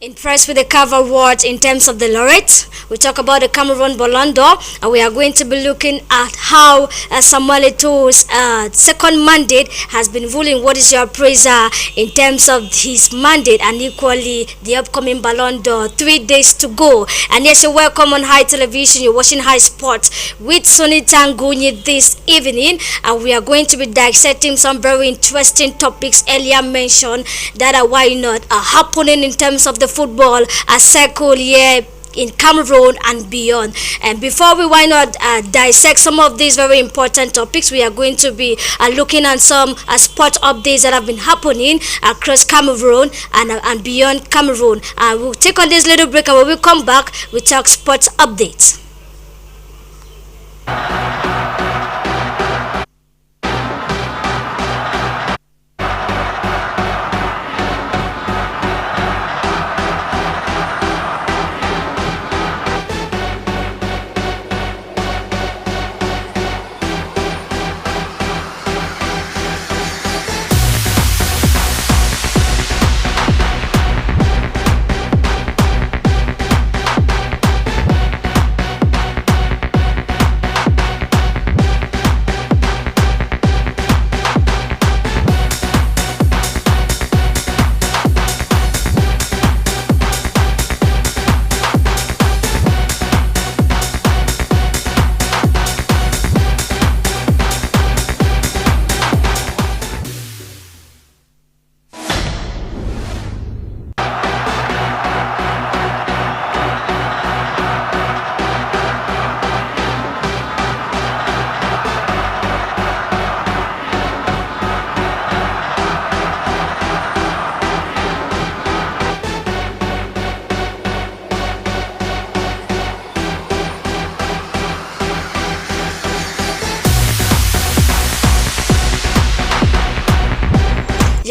Impressed with the cover awards in terms of the laureate. We talk about the Cameroon Ballon d'Or, and we are going to be looking at how Samuel Eto'o's second mandate has been ruling. What is your appraiser in terms of his mandate, and equally the upcoming Ballon d'Or? 3 days to go. And yes, you're welcome on High Television. You're watching High Sports with Sonny Tangunyi this evening, and we are going to be dissecting some very interesting topics earlier mentioned that are why not happening in terms of the football circle here in Cameroon and beyond. And before we why not dissect some of these very important topics, we are going to be looking at some sport updates that have been happening across Cameroon and beyond Cameroon. We'll take on this little break, and when we come back, we talk sports updates.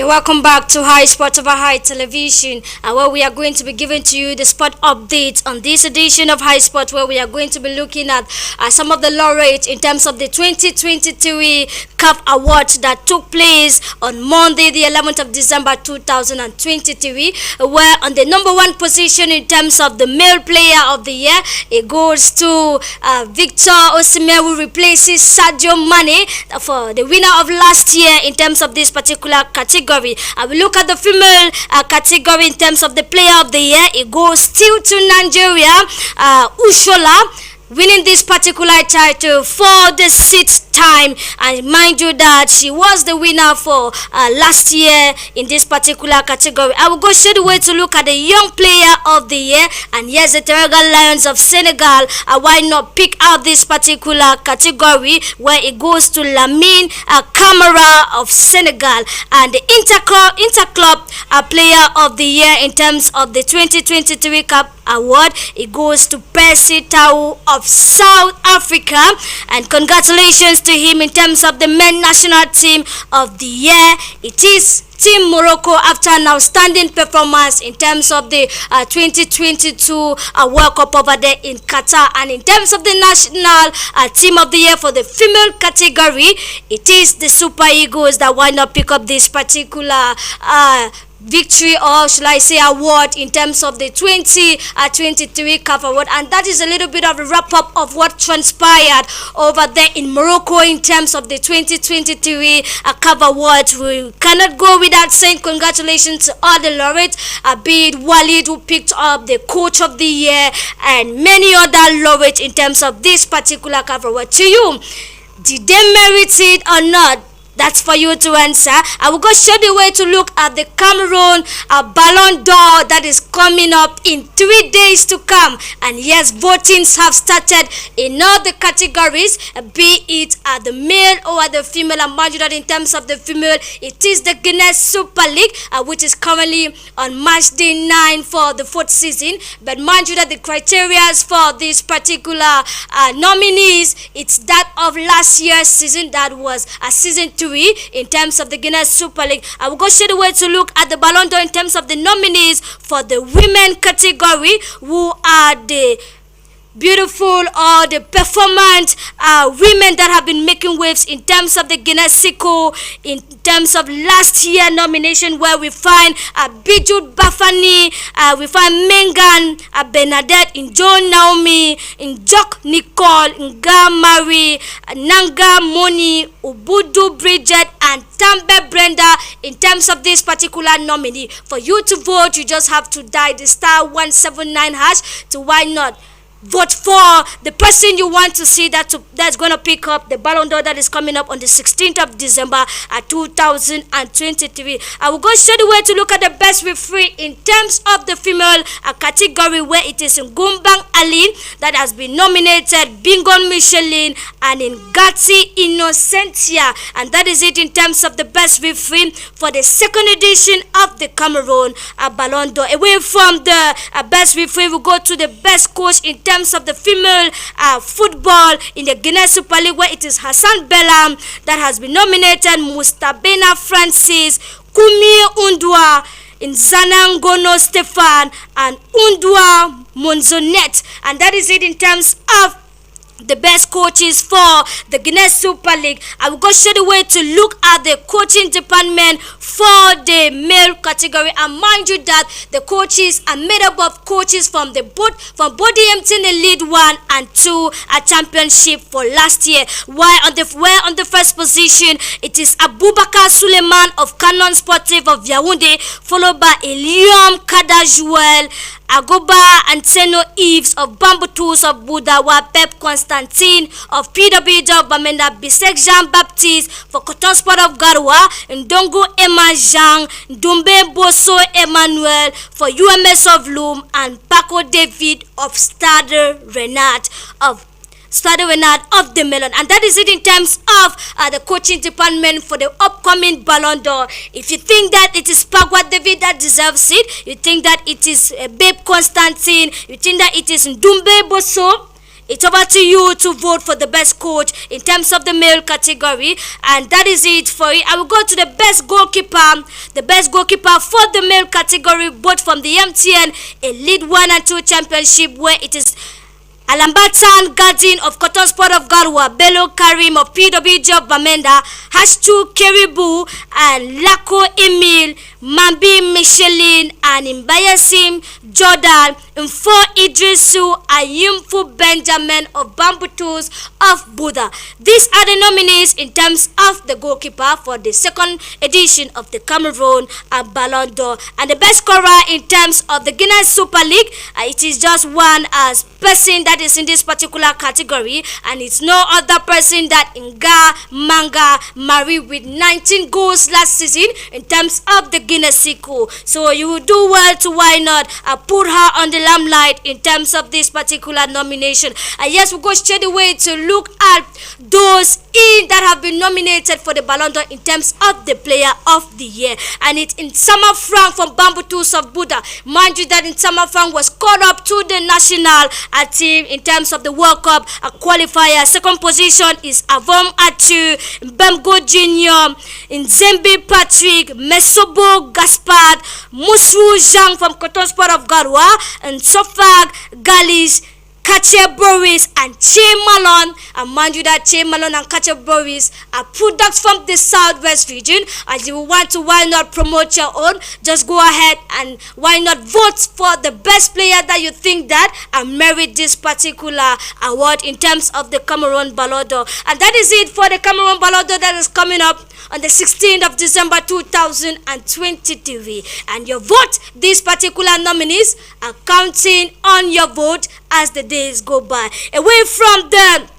Welcome back to High Sports over High Television, where we are going to be giving to you the sport updates on this edition of High Sports, where we are going to be looking at some of the laureates in terms of the 2023 CAF Awards that took place on Monday, the 11th of December 2023, where on the number one position in terms of the male player of the year, it goes to Victor Osimhen, who replaces Sadio Mane for the winner of last year in terms of this particular category. I will look at the female category in terms of the player of the year. It goes still to Nigeria, Ushola, winning this particular title for the sixth time. And mind you that she was the winner for last year in this particular category. I will go straight away to look at the young player of the year, and yes, the Teranga Lions of Senegal. Why not pick out this particular category, where it goes to Lamine Camara of Senegal. And the Interclub player of the year in terms of the 2023 CAF Award, it goes to Percy Tau of South Africa. And congratulations to him in terms of the men national team of the year. It is Team Morocco, after an outstanding performance in terms of the 2022 World Cup over there in Qatar. And in terms of the national team of the year for the female category, it is the Super Eagles that why not pick up this particular victory, or should I say award, in terms of the 2023 CAF Award. And that is a little bit of a wrap-up of what transpired over there in Morocco in terms of the 2023 CAF Award. We cannot go without saying congratulations to all the laureates, be it Walid, who picked up the coach of the year, and many other laureates in terms of this particular CAF Award. To you, did they merit it or not? That's for you to answer. I will go straight away to look at the Cameroon Ballon d'Or that is coming up in 3 days to come. And yes, votings have started in all the categories, be it the male or the female. And mind you that in terms of the female, it is the Guinness Super League, which is currently on match day 9 for the 4th season. But mind you that the criteria for this particular nominees, it's that of last year's season, that was a season 3 in terms of the Guinness Super League. I will go straight away to look at the Ballon d'Or in terms of the nominees for the women category, who are the beautiful the performance women that have been making waves in terms of the Guinness Siko, in terms of last year nomination, where we find Bijut Bafani, we find Mengan Bernadette, in Joan Naomi, in Jock Nicole, Nga Marie, Nanga Moni, Ubudu Bridget, and Tambe Brenda. In terms of this particular nominee, for you to vote, you just have to dial the *179# to why not vote for the person you want to see that's going to pick up the Ballon d'Or that is coming up on the 16th of December 2023. I will go straight away to look at the best referee in terms of the female category, where it is Ngumbang Ali that has been nominated, Bingon Michelin, and Ngati Innocentia, and that is it in terms of the best referee for the second edition of the Cameroon Ballon d'Or. Away from the best referee, we go to the best coach in terms of the female football in the Guinness Super League, where it is Hassan Bellam that has been nominated, Mustabena Francis, Kumi Undwa, Nzanangono Stefan, and Undwa Monzonet, and that is it in terms of the best coaches for the Guinness Super League. I will go straight away to look at the coaching department for the male category, and mind you that the coaches are made up of coaches from both the MTN Elite 1 and 2 championship for last year. Where on the first position it is Abubakar Suleiman of Canon Sportive of Yaoundé, followed by Eliom Kadajuel, Agoba Anteno Eves of Bamboo Tools of Budawa, Pep Constantine of PWJ of Bamenda, Bisek Jean Baptiste for Cotton Sport of Garoua, Ndongo Emma Jean, Dumbe Boso Emmanuel for UMS of Loom, and Paco David of Stade Renard of the Melon. And that is it in terms of the coaching department for the upcoming Ballon d'Or. If you think that it is Pagwa David that deserves it, you think that it is Babe Constantine, you think that it is Ndumbe Boso, it's over to you to vote for the best coach in terms of the male category. And that is it for it. I will go to the best goalkeeper. The best goalkeeper for the male category, both from the MTN Elite 1 and 2 championship, where it is Alambatan Gadin of Cotton Sport of Garoua, Bello Karim of PWJ of Bamenda, Hashtu Keribu, and Lako Emil, Mambi Michelin, and Imbayasim Jordan, Mfo Idrisu, Ayumfu Benjamin of Bamboo Tools of Buddha. These are the nominees in terms of the goalkeeper for the second edition of the Cameroon Ballon d'Or. And the best scorer in terms of the Guinness Super League, it is just one as person that is in this particular category, and it's no other person that Nga Manga Marie with 19 goals last season in terms of the Guinness Siko. So you will do well to why not put her on the limelight in terms of this particular nomination. Yes, we'll go straight away to look at those that have been nominated for the Ballon d'Or in terms of the player of the year. And it's in Summer Frank from Bamboo Tools of Buddha. Mind you that in Summer Frank was called up to the national team in terms of the World Cup qualifier. Second position is Avom Atu, Bemgo Junior, Nzembe Patrick, Mesobo Gaspard, Musru Zhang from Cotton Sport of Garoua, and Sofag Galis, Kache Boris, and Che Malon. And mind you that Che Malon and Kache Boris are products from the Southwest region. As you want to, why not promote your own? Just go ahead and why not vote for the best player that you think that merit this particular award in terms of the Cameroon Ballon d'Or. And that is it for the Cameroon Ballon d'Or that is coming up on the 16th of December 2023. And your vote, these particular nominees are counting on your vote as the days go by. Away from the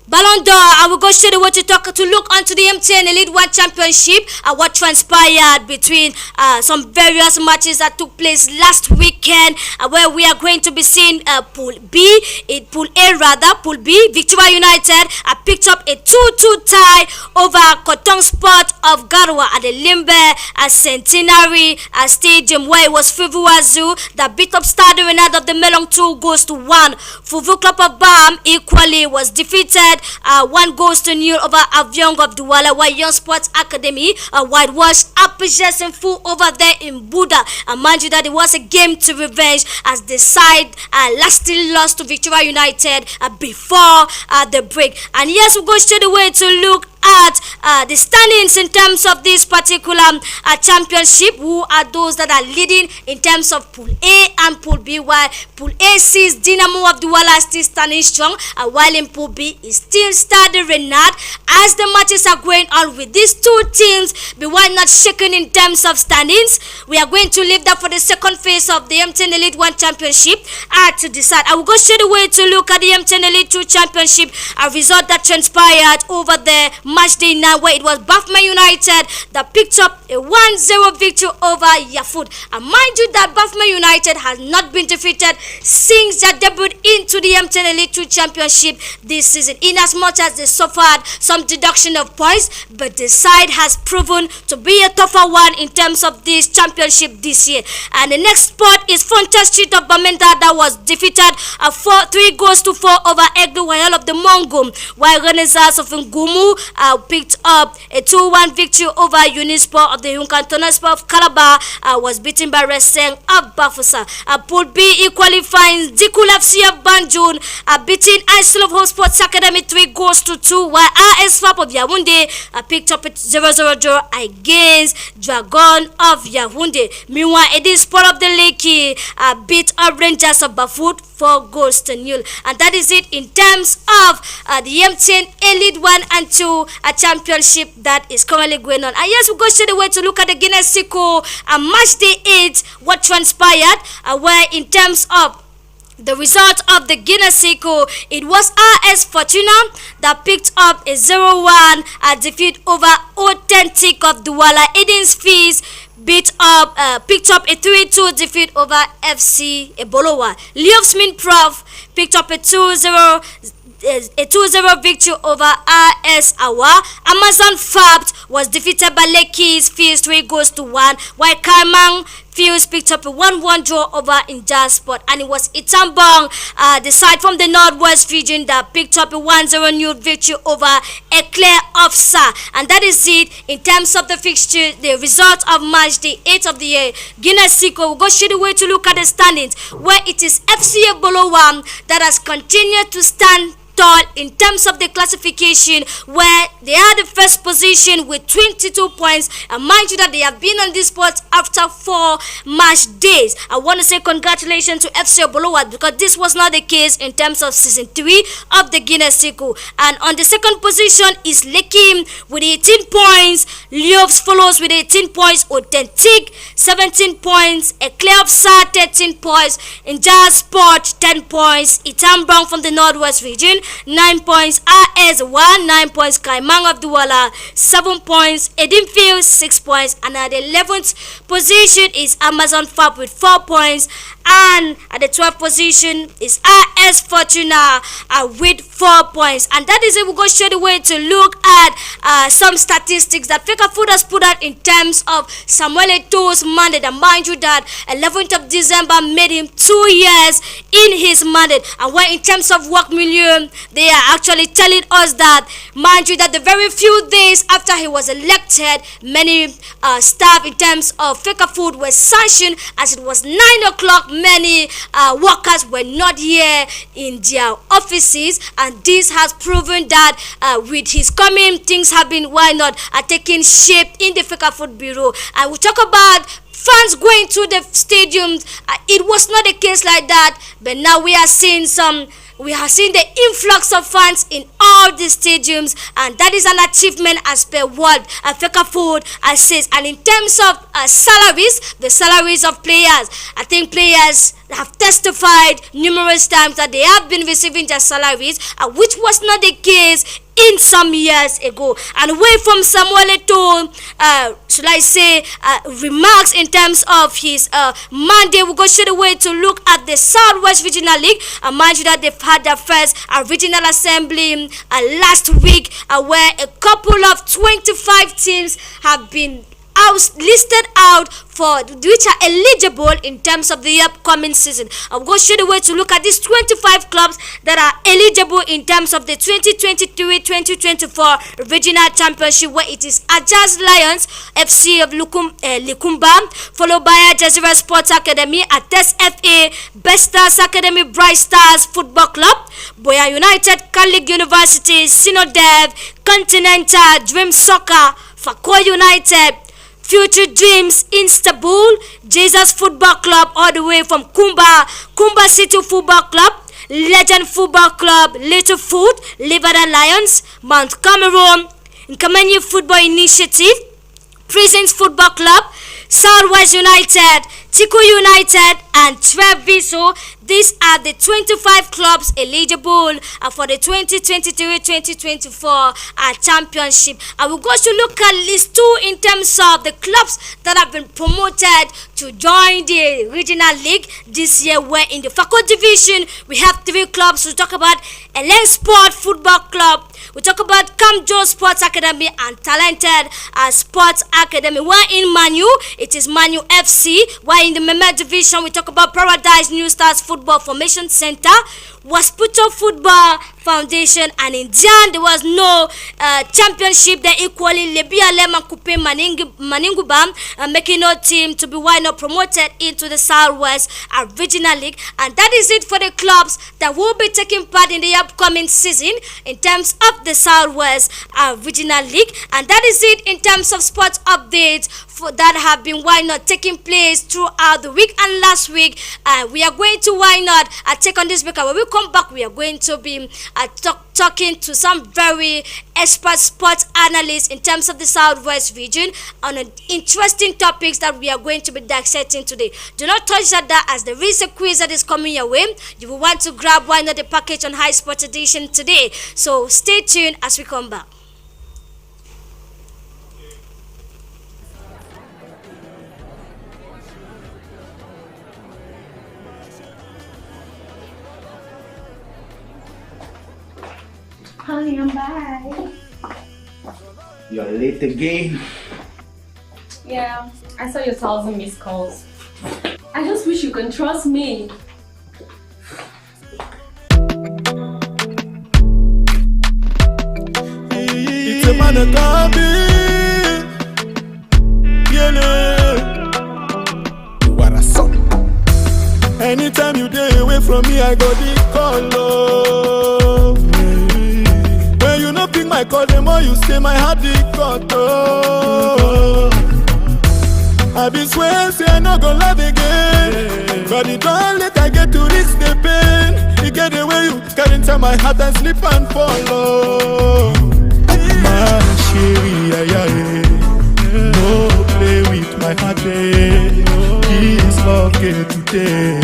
Ballon d'Or, I will go straight away to look onto the MTN Elite 1 Championship, what transpired between some various matches that took place last weekend, where we are going to be seeing Pool B, Victoria United picked up a 2-2 tie over Cotton Sport of Garoua at the Limbe Centenary Stadium, where it was Fuvu Azu that beat up Stade Renard of the Melon 2 goals to 1. Fuvu Club of Bam equally was defeated 1 goes to nil over Aviong of Douala, while Young Sports Academy whitewashed Appreciation Full over there in Buda. And mind you that it was a game to revenge as the side lastly lost to Victoria United before the break. And yes, we go straight away to look at the standings in terms of this particular championship. Who are those that are leading in terms of Pool A and Pool B, while Pool A sees Dynamo of Douala still standing strong, while in Pool B is still Stade Renard. As the matches are going on with these two teams, be why not shaken in terms of standings. We are going to leave that for the second phase of the MTN Elite 1 Championship to decide. I will go straight away to look at the MTN Elite 2 Championship, a result that transpired over the match day 9, where it was Bafman United that picked up a 1-0 victory over Yafut. And mind you that Bafman United has not been defeated since their debut into the MTN Elite 2 Championship this season, in as much as they suffered some deduction of points, but the side has proven to be a tougher one in terms of this championship this year. And the next spot is Fonta Street of Bamenda that was defeated 3 goals to 4 over Egdo Wayal of the Mongum, while Renaissance of Ngumu picked up a 2-1 victory over Unisport of the Hunkantona Sport of Calabar, was beaten by Reseng of Bafusa. Pool B equally finds Dikul FC of Banjul beating Isle of Hope Sports Academy 3 goals to 2, while RS Fap of Yaoundé picked up a 0-0 draw against Dragon of Yaoundé. Meanwhile, Edi Sport of the Lake beat up Rangers of Bafut 4 goals to nil. And that is it in terms of the MTN Elite 1 and 2 championship that is currently going on. And yes, we go straight away to look at the Guinness Siko match day 8, what transpired, where in terms of the result of the Guinness Siko, it was RS Fortuna that picked up a 0-1 defeat over Authentic of Douala. Eden's Fees picked up a 3-2 defeat over FC Ebolowa. Leops Min Prof picked up a 2-0 victory over RS Awa. Amazon Fabt was defeated by Lekki's Fields 3 goals to 1, while Kaimang Fields picked up a 1-1 draw over Injasport. And it was Itambong, the side from the Northwest region, that picked up a 1-0 new victory over Eclair of Sa. And that is it in terms of the fixture, the result of match day 8 of the year. Guinness Siko will go straight away to look at the standings, where it is FC Ebolowa that has continued to stand tall in terms of the classification, where they are the first position with 22 points. And mind you that they have been on this spot after 4 match days. I want to say congratulations to FC Obolowa, because this was not the case in terms of season 3 of the Guinness Siko. And on the second position is Lekim with 18 points. Leops follows with 18 points. Authentic 17 points. Eclair of Sa 13 points. Injasport 10 points. Itambang from the Northwest region 9 points. RS1 9 points. Kaimang of Douala 7 points. Edinfield 6 points. And at the 11th position is Amazon Fab with 4 points. And at the 12th position is RS Fortuna with 4 points. And that is it. We'll go straight away to look at some statistics that Fecafoot has put out in terms of Samuel Eto'o's mandate. And mind you that 11th of December made him 2 years in his mandate. And when in terms of work milieu, they are actually telling us that, mind you, that the very few days after he was elected, many staff in terms of Fecafoot were sanctioned, as it was 9 o'clock. Many workers were not here in their offices, and this has proven that with his coming, things have been, why not, taking shape in the Fecafoot Bureau. And we talk about fans going to the stadiums. It was not the case like that, but now we are seeing the influx of fans in all the stadiums, and that is an achievement as per what Fecafoot says. And in terms of salaries, the salaries of players, I think players have testified numerous times that they have been receiving their salaries, which was not the case in some years ago. And away from Samuel Eto'o, should I say, remarks in terms of his mandate, we'll go straight away to look at the Southwest Regional League. Mind you that they've had their first regional assembly last week, where a couple of 25 teams have been listed out for which are eligible in terms of the upcoming season. I'll go straight away to look at these 25 clubs that are eligible in terms of the 2023-2024 regional championship, where it is Ajax Lions FC of Likumba, followed by Jazeera Sports Academy, Ates FA, Best Stars Academy, Bright Stars Football Club, Boya United, Kalik University, Sinodev, Continental, Dream Soccer, Fakwa United, Future Dreams, Istanbul, Jesus Football Club, all the way from Kumba City Football Club, Legend Football Club, Littlefoot, Lebanon Lions, Mount Cameroon, Nkamani Football Initiative, Prisons Football Club, Southwest United, Tico United, and Treviso. These are the 25 clubs eligible for the 2023-2024 championship. I will go to look at list 2 in terms of the clubs that have been promoted to join the regional league this year, where in the Fakwa division we have 3 clubs. We talk about Elen Sport Football Club, we talk about Kamjo Sports Academy, and Talented Sports Academy. While in Manu, it is Manu FC. While in the Meme division, we talk about Paradise New Stars Football Formation Center, Wasputo Football Foundation, and in Jan there was no championship. They equally Lebia Lema Kupe Maningubam, making no team to be not promoted into the Southwest Regional League. And that is it for the clubs that will be taking part in the upcoming season in terms of the Southwest Regional League. And that is it in terms of sports updates that have been taking place throughout the week and last week. We are going to take on this break. When we come back, we are going to be talking to some very expert sports analysts in terms of the Southwest region on interesting topics that we are going to be dissecting today. Do not touch that as there is a quiz that is coming your way. You will want to grab the package on High Sports Edition today. So stay tuned as we come back. Honey, I'm back. You're late again. Yeah, I saw your 1,000 missed calls. I just wish you can trust me. It's a man that what a song. Anytime you day away from me, I got the call. When you no pick my call, the more you say my heart the cut. I be swear, say I no go love again. But it don't let I get to risk the pain. You get the way you carry into my heart and slip and follow. My chérie, no play with my heart. This love get today.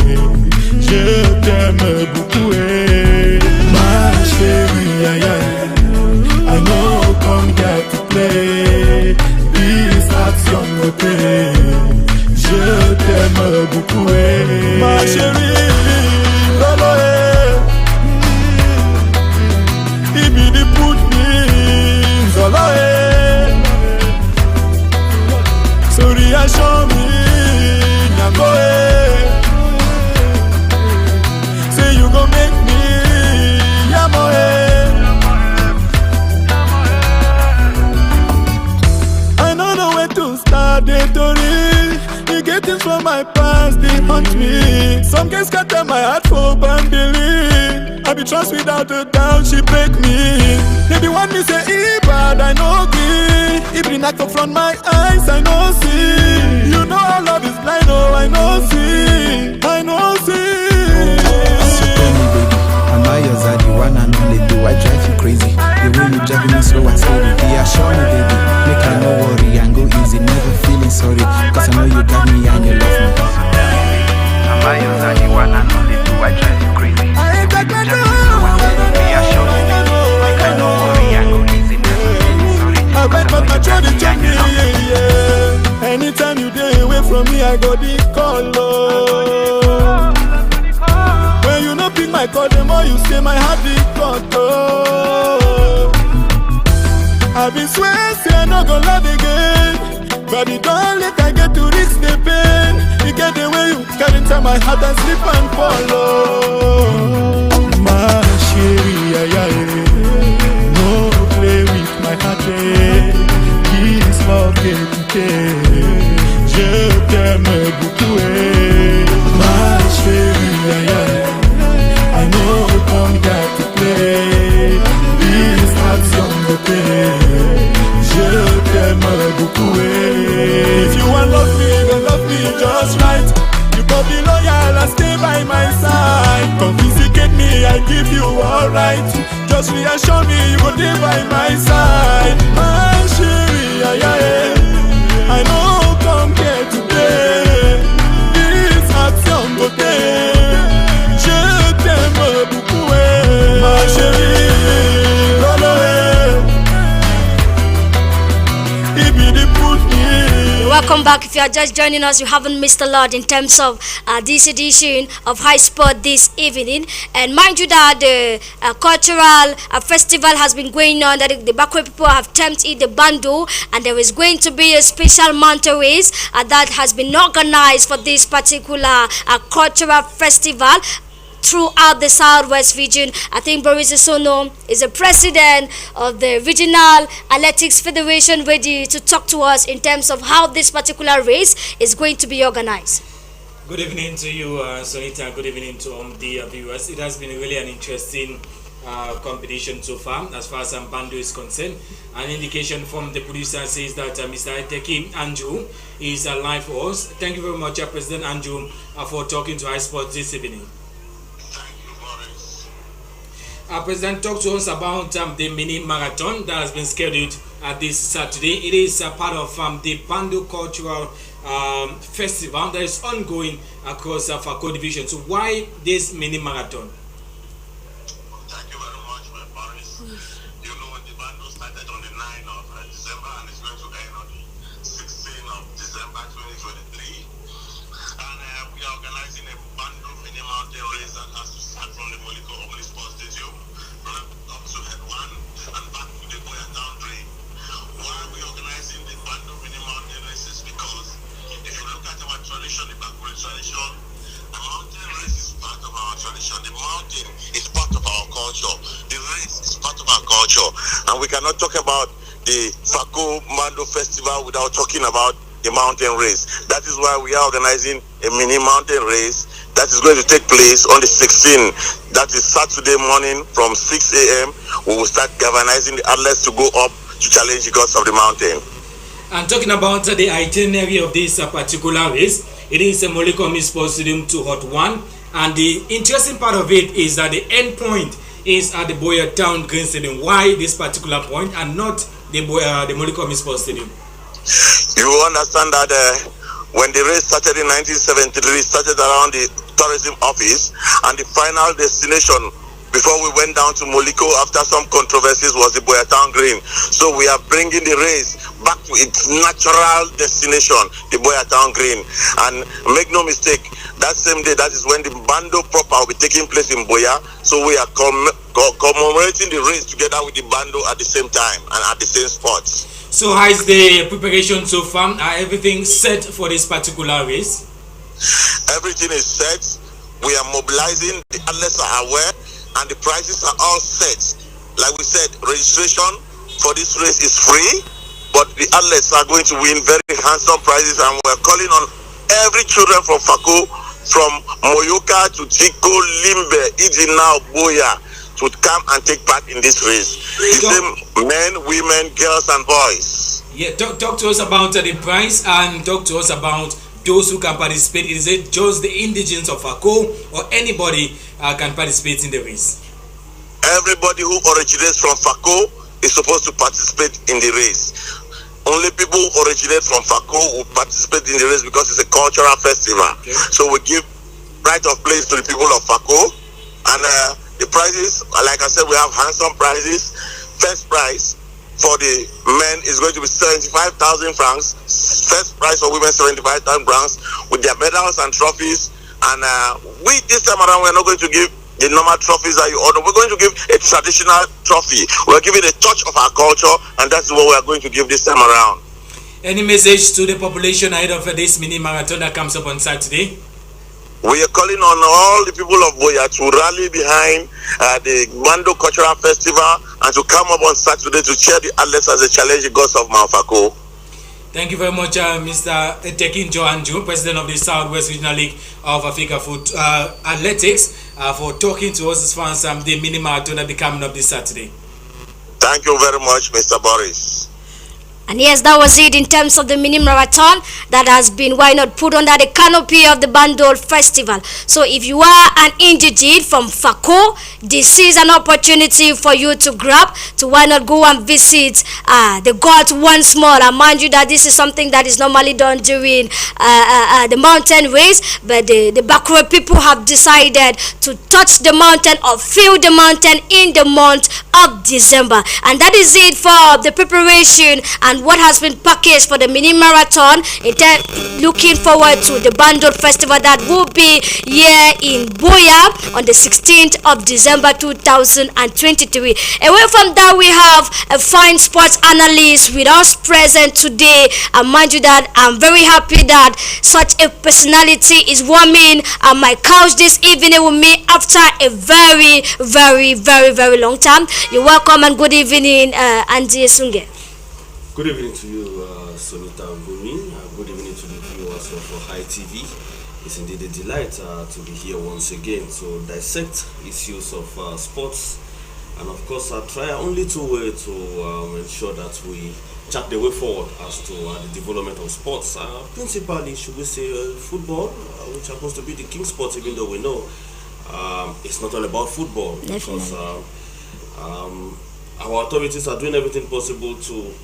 Je t'aime beaucoup. My chérie, I know come here to play. This action me plaît. Je t'aime beaucoup. Ma chérie, lolo, it be the put me solo. So reassure me, Nyango. Say you gon' make me yamo. I don't know where to start the story. You get things from my past, they haunt me. Some girls scatter my heart for bandily. I be trust without a doubt, she break me. They be want me say, bad, I know good. If the knock up front my eyes, I know see. You know our love is blind, oh, I know see. I know see. Am I your zaddy, one and only? Do I drive you crazy? The way you driving me slow and steady. Reassure me, baby. Make I no worry and go easy. Never feeling sorry, cause I know you got me and you love me. Am I your zaddy, one and only? Do I drive you crazy? I ain't got my Reassure me, baby. Make I no worry and go easy. Never feeling sorry, I bet cause my I know you got me and you love me. yeah. Anytime you day away from me, I go the call. When you no pick my call, the more you say my heart the cut. I be swear, say I no go love again. But it don't let I get to reach the pain. You get the way you can enter my heart and slip and follow. My chérie, no play with my heart. This love je t'aime beaucoup. My chérie, I know come here to play. This heart's young beauté. Je t'aime beaucoup. If you want love me, then love me just right. You go be loyal and stay by my side. Come visit me, I give you all right. Just reassure me you go stay by my side. My chérie, I know come here today. This heart's young beauté. Je t'aime beaucoup, ma chérie. Welcome back. If you are just joining us, you haven't missed a lot in terms of this edition of High Sport this evening. And mind you that the cultural festival has been going on, that the Bakwe people have termed it the Bando, and there is going to be a special mountain race that has been organized for this particular cultural festival throughout the Southwest region. I think Boris Isono is the president of the Regional Athletics Federation, ready to talk to us in terms of how this particular race is going to be organized. Good evening to you, Sonita. Good evening to the viewers. It has been really an interesting competition so far as Bando is concerned. An indication from the producer says that Mr. Iteki Andrew is live for us. Thank you very much, President Andrew, for talking to High Sports this evening. President, talk to us about the mini marathon that has been scheduled this Saturday. It is a part of the Bando Cultural Festival that is ongoing across Fako Division. So why this mini marathon? Thank you very much, my Boris. You know, the Bando started on the 9th of December and it's going to end on the 16th of December 2023. And we are organizing a Bando mini mountain race that has to start from the Moliko Omni Sports Stadium up to Head 1 and back to the Boya Town Drain. Why are we organizing the Bando mini mountain races? Because if you look at our tradition, the Bakuri tradition, the mountain race is part of our tradition. The mountain is part of our culture. The race is part of our culture. And we cannot talk about the Fako Bando Festival without talking about the mountain race. That is why we are organizing a mini mountain race that is going to take place on the 16th. That is Saturday morning from 6 a.m. We will start galvanizing the athletes to go up to challenge the gods of the mountain. And talking about the itinerary of this particular race, it is a Molikomi Sports Stadium to Hot 1. And the interesting part of it is that the end point is at the Boya Town Green Stadium. Why this particular point and not the Molikomi Sports Stadium? You understand that when the race started in 1973, it started around the tourism office, and the final destination before we went down to Moliko after some controversies was the Boya Town Green. So we are bringing the race back to its natural destination, the Boya Town Green. And make no mistake, that same day, that is when the Bando proper will be taking place in Boya. So we are commemorating the race together with the Bando at the same time and at the same spots. So how is the preparation so far? Are everything set for this particular race? Everything is set. We are mobilizing. The athletes are aware, and the prices are all set. Like we said, registration for this race is free, but the athletes are going to win very handsome prizes, and we're calling on every children from Fako, from Moyoka to Tiko, Limbe, Idina, Boya, to come and take part in this race. The same men, women, girls, and boys. Yeah, talk to us about the price and talk to us about those who can participate. Is it just the indigents of Fako or anybody can participate in the race? Everybody who originates from Fako is supposed to participate in the race. Only people who originate from Fako will participate in the race because it's a cultural festival. Okay. So we give right of place to the people of Fako, and the prizes, like I said, we have handsome prizes. First prize for the men is going to be 75,000 francs. First prize for women, 75,000 francs, with their medals and trophies. And we, this time around, we're not going to give the normal trophies that you order. We're going to give a traditional trophy. We're giving a touch of our culture, and that's what we're going to give this time around. Any message to the population ahead of this mini marathon that comes up on Saturday? We are calling on all the people of Boya to rally behind the Bando Cultural Festival and to come up on Saturday to cheer the athletes as they challenge the gods of Mount Fako. Thank you very much, Mr. Tekin Joanju, President of the Southwest Regional League of Africa Foot Athletics, for talking to us as far as the mini marathon that will be coming up this Saturday. Thank you very much, Mr. Boris. And yes, that was it in terms of the mini marathon that has been, why not, put under the canopy of the Bandol Festival. So if you are an indigene from Fako, this is an opportunity for you to grab, to why not go and visit the gods once more. I mind you that this is something that is normally done during the mountain race, but the Bakure people have decided to touch the mountain or feel the mountain in the month of December. And that is it for the preparation and what has been packaged for the mini marathon. Looking forward to the Bandol Festival that will be here in Boya on the 16th of December 2023. Away from that, we have a fine sports analyst with us present today. I mind you that I'm very happy that such a personality is warming my couch this evening with me after a very, very, very, very long time. You're welcome and good evening, Andy Sunge. Good evening to you, Sonita Ngumi. Good evening to the viewers of High TV. It's indeed a delight to be here once again to dissect issues of sports, and of course try only two ways to ensure that we chart the way forward as to the development of sports. Principally, should we say football, which happens to be the king sport, even though we know it's not all about football. Because our authorities are doing everything possible to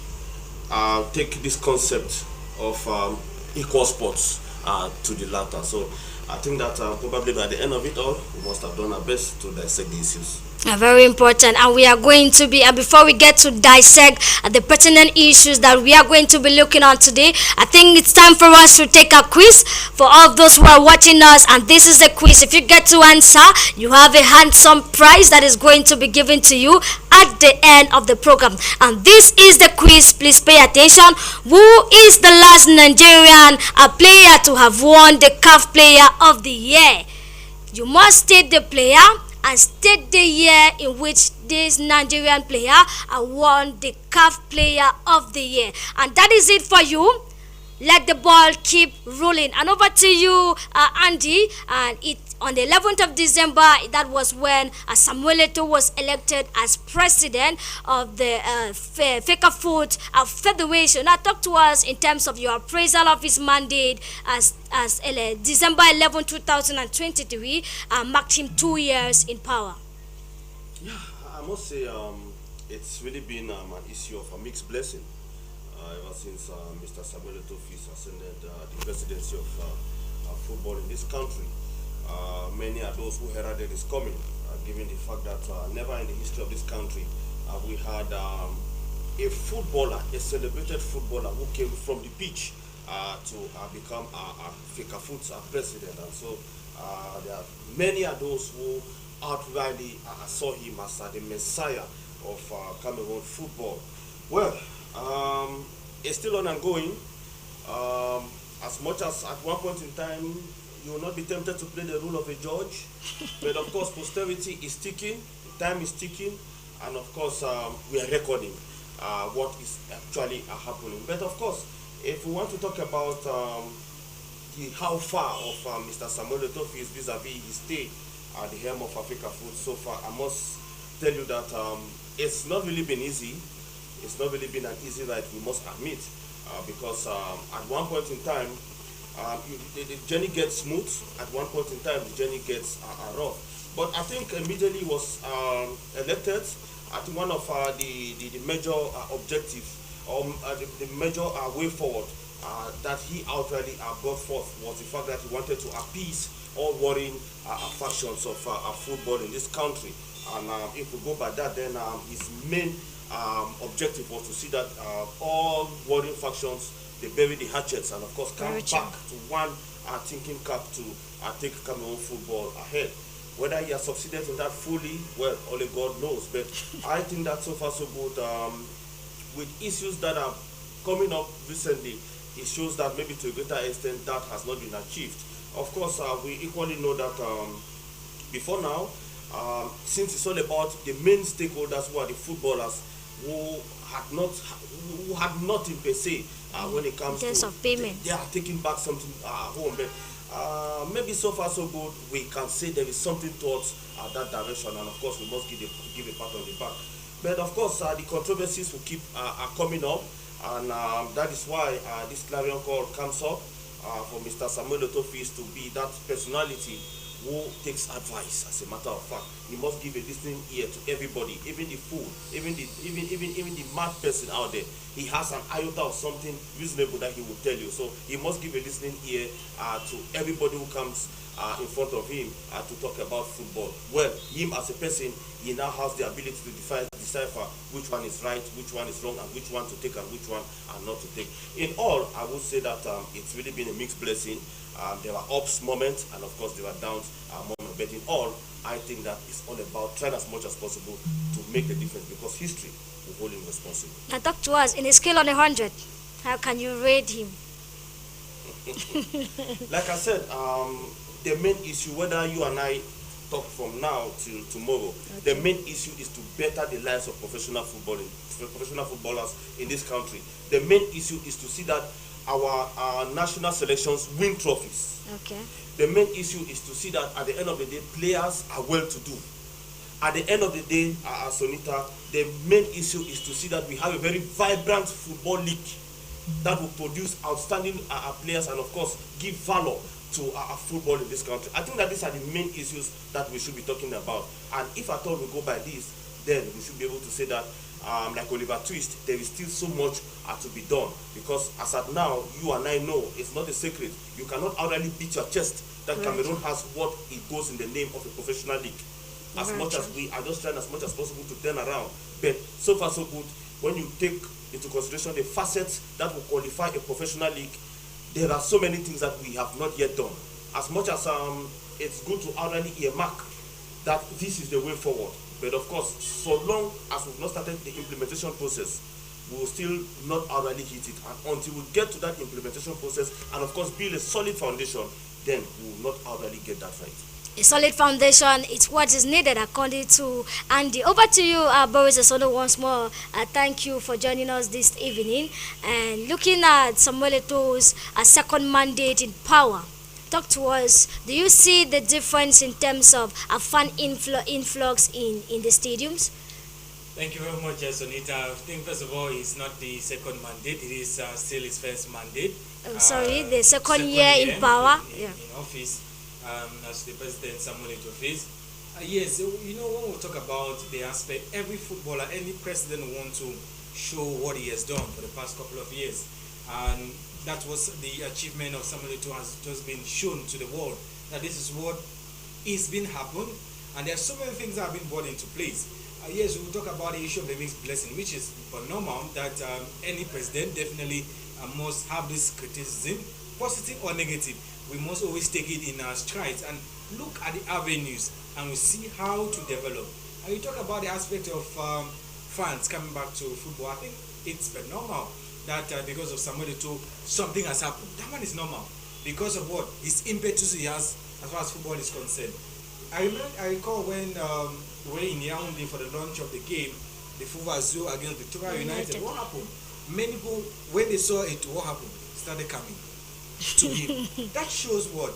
take this concept of equal sports to the latter. So I think that probably by the end of it all, we must have done our best to dissect the issues. Very important, and we are going to be, before we get to dissect the pertinent issues that we are going to be looking on today, I think it's time for us to take a quiz for all those who are watching us. And this is a quiz. If you get to answer, you have a handsome prize that is going to be given to you at the end of the program. And this is the quiz. Please pay attention. Who is the last Nigerian player to have won the CAF Player of the Year? You must state the player and state the year in which this Nigerian player won the CAF Player of the Year. And that is it for you. Let the ball keep rolling. And over to you, Andy. And on the 11th of December, that was when Samuel Eto'o was elected as president of the Fecafoot Federation. Now, talk to us in terms of your appraisal of his mandate as December 11, 2023, marked him 2 years in power. Yeah, I must say it's really been an issue of a mixed blessing ever since Mr. Samuel Eto'o ascended the presidency of football in this country. Many are those who heralded his coming, given the fact that never in the history of this country have we had a footballer, a celebrated footballer who came from the pitch to become a Fecafoot's president. And so there are many are those who outrightly saw him as the messiah of Cameroon football. Well, it's still on and going. As much as at one point in time you will not be tempted to play the role of a judge, but of course posterity is ticking, time is ticking, and of course we are recording what is actually happening. But of course, if we want to talk about how far of Mr. Samuel Eto'o is vis-a-vis his stay at the helm of Fecafoot so far, I must tell you that it's not really been easy. It's not really been an easy ride, we must admit, because at one point in time, the journey gets smooth. At one point in time, the journey gets rough. But I think immediately he was elected. I think one of the major objectives or the major way forward that he outrightly brought forth was the fact that he wanted to appease all warring factions of football in this country. And if we go by that, then his main objective was to see that all warring factions, they bury the hatchets and of course come back to one thinking cap to take Cameroon football ahead. Whether he has succeeded in that fully, well, only God knows. But I think that so far so good, with issues that are coming up recently, it shows that maybe to a greater extent that has not been achieved. Of course, we equally know that before now, since it's all about the main stakeholders who are the footballers who had nothing per se when it comes in terms to of payment. they are taking back something home. But maybe so far so good. We can say there is something towards that direction, and of course we must give a pat on the back. But of course, the controversies will keep are coming up, and that is why this clarion call comes up for Mr. Samuel Otofis to be that personality who takes advice. As a matter of fact, he must give a listening ear to everybody, even the fool, even the mad person out there. He has an iota of something reasonable that he will tell you. So he must give a listening ear to everybody who comes in front of him to talk about football. Well, him as a person, he now has the ability to decipher which one is right, which one is wrong, and which one to take and which one not to take. In all, I would say that it's really been a mixed blessing. There were ups moments, and of course there were downs moments. But in all, I think that it's all about trying as much as possible to make the difference, because history will hold him responsible. Now talk to us, in a scale on 100, how can you rate him? Like I said, the main issue, whether you and I talk from now till tomorrow, the main issue is to better the lives of professional footballers in this country. The main issue is to see that our national selections win trophies. Okay. The main issue is to see that at the end of the day, players are well to do. At the end of the day, Sonita, the main issue is to see that we have a very vibrant football league that will produce outstanding players and of course give valor to football in this country. I think that these are the main issues that we should be talking about. And if at all we go by this, then we should be able to say that like Oliver Twist, there is still so much to be done, because as at now, you and I know it's not a secret. You cannot outrightly beat your chest that Cameroon has what it goes in the name of a professional league. As much as we are just trying as much as possible to turn around, but so far so good. When you take into consideration the facets that will qualify a professional league, there are so many things that we have not yet done. As much as it's good to outrightly earmark that this is the way forward, but of course, so long as we've not started the implementation process, we will still not outrightly hit it. And until we get to that implementation process and of course build a solid foundation, then we will not outrightly get that right. A solid foundation, it's what is needed according to Andy. Over to you, Boris Esono, once more. Thank you for joining us this evening. And looking at Samuel Eto's second mandate in power, talk to us. Do you see the difference in terms of a fan influx in the stadiums? Thank you very much, Sonita. I think first of all, it's not the second mandate. It is still his first mandate. The second year in power. In office. As the president Samuel Etofis. Yes, you know, when we talk about the aspect, every footballer, any president wants to show what he has done for the past couple of years. And that was the achievement of Samuel Eto'o, has just been shown to the world that this is what is been happened, and there are so many things that have been brought into place. Yes, we will talk about the issue of the mixed blessing, which is normal that any president definitely must have this criticism, positive or negative. We must always take it in our strides and look at the avenues and we see how to develop. And you talk about the aspect of fans coming back to football. I think it's been normal that because of Samuel Eto'o, something has happened. That one is normal because of what? His impetus he has as far as football is concerned. I recall when we were in Yaoundé for the launch of the game, the Fuva Zoo against Victoria United. What happened? Many people, when they saw it, what happened? Started coming to him. That shows what?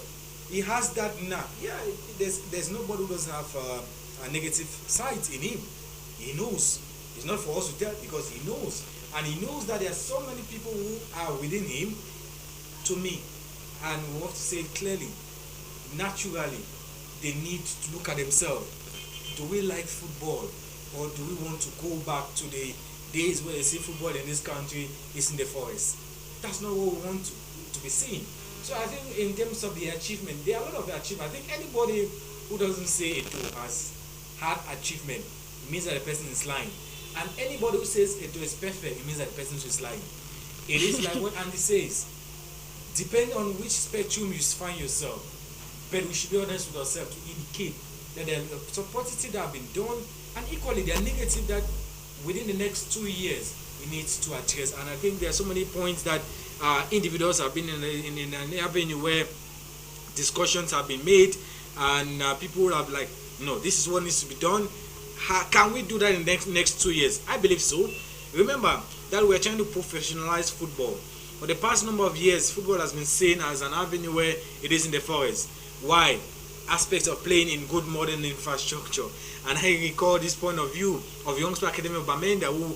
He has that knack. Yeah, there's nobody who doesn't have a negative side in him. He knows. It's not for us to tell because he knows. And he knows that there are so many people who are within him, to me. And we have to say it clearly, naturally, they need to look at themselves. Do we like football? Or do we want to go back to the days where you see football in this country is in the forest? That's not what we want to be seeing. So I think in terms of the achievement, there are a lot of achievement. I think anybody who doesn't say Eto'o has had achievement, it means that the person is lying. And anybody who says Eto'o is perfect, it means that the person is lying. It is like what Andy says. Depending on which spectrum you find yourself, but we should be honest with ourselves to indicate that there are some positive that have been done, and equally there are negative that within the next 2 years he needs to address. And I think there are so many points that individuals have been in an avenue where discussions have been made, and people have like, no, this is what needs to be done. Can we do that in the next 2 years? I believe so. Remember that we're trying to professionalize football. For the past number of years, football has been seen as an avenue where it is in the forest. Why? Aspects of playing in good modern infrastructure. And I recall this point of view of Youngster Academy of Bamenda, who